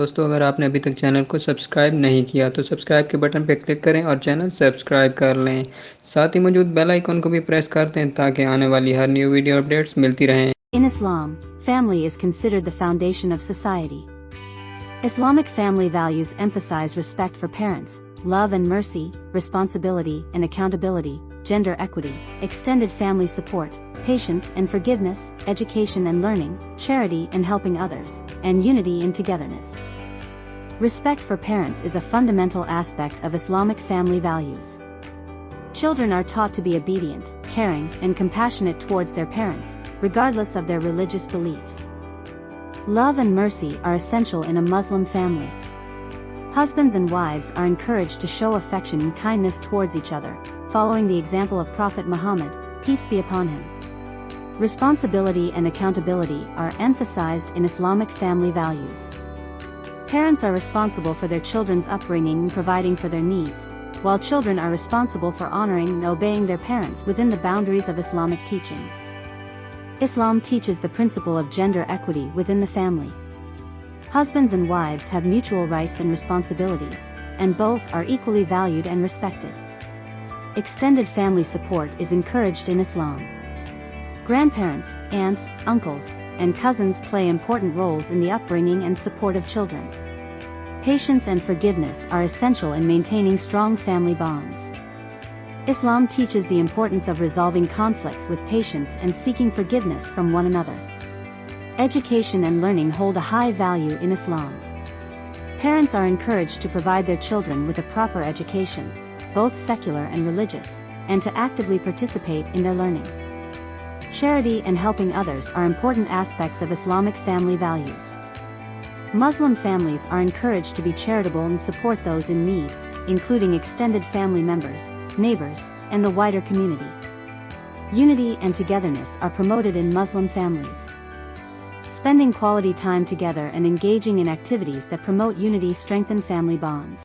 दोस्तों, अगर आपने अभी तक चैनल को सब्सक्राइब नहीं किया तो सब्सक्राइब के बटन पर क्लिक करें और चैनल सब्सक्राइब कर लें। साथ ही मौजूद बेल आइकन को भी प्रेस कर दें ताकि आने वाली हर न्यू वीडियो अपडेट्स मिलती रहें। In Islam, family is considered the foundation of society. Islamic family values emphasize respect for parents, love and mercy, responsibility and accountability, gender equity, extended family support, patience and forgiveness, education and learning, charity and helping others, and unity and togetherness. Respect for parents is a fundamental aspect of Islamic family values. Children are taught to be obedient, caring, and compassionate towards their parents, regardless of their religious beliefs. Love and mercy are essential in a Muslim family. Husbands and wives are encouraged to show affection and kindness towards each other, following the example of Prophet Muhammad, peace be upon him. Responsibility and accountability are emphasized in Islamic family values. Parents are responsible for their children's upbringing and providing for their needs, while children are responsible for honoring and obeying their parents within the boundaries of Islamic teachings. Islam teaches the principle of gender equity within the family. Husbands and wives have mutual rights and responsibilities, and both are equally valued and respected. Extended family support is encouraged in Islam. Grandparents, aunts, uncles, and cousins play important roles in the upbringing and support of children. Patience and forgiveness are essential in maintaining strong family bonds. Islam teaches the importance of resolving conflicts with patience and seeking forgiveness from one another. Education and learning hold a high value in Islam. Parents are encouraged to provide their children with a proper education, both secular and religious, and to actively participate in their learning. Charity and helping others are important aspects of Islamic family values. Muslim families are encouraged to be charitable and support those in need, including extended family members, neighbors, and the wider community. Unity and togetherness are promoted in Muslim families. Spending quality time together and engaging in activities that promote unity strengthen family bonds.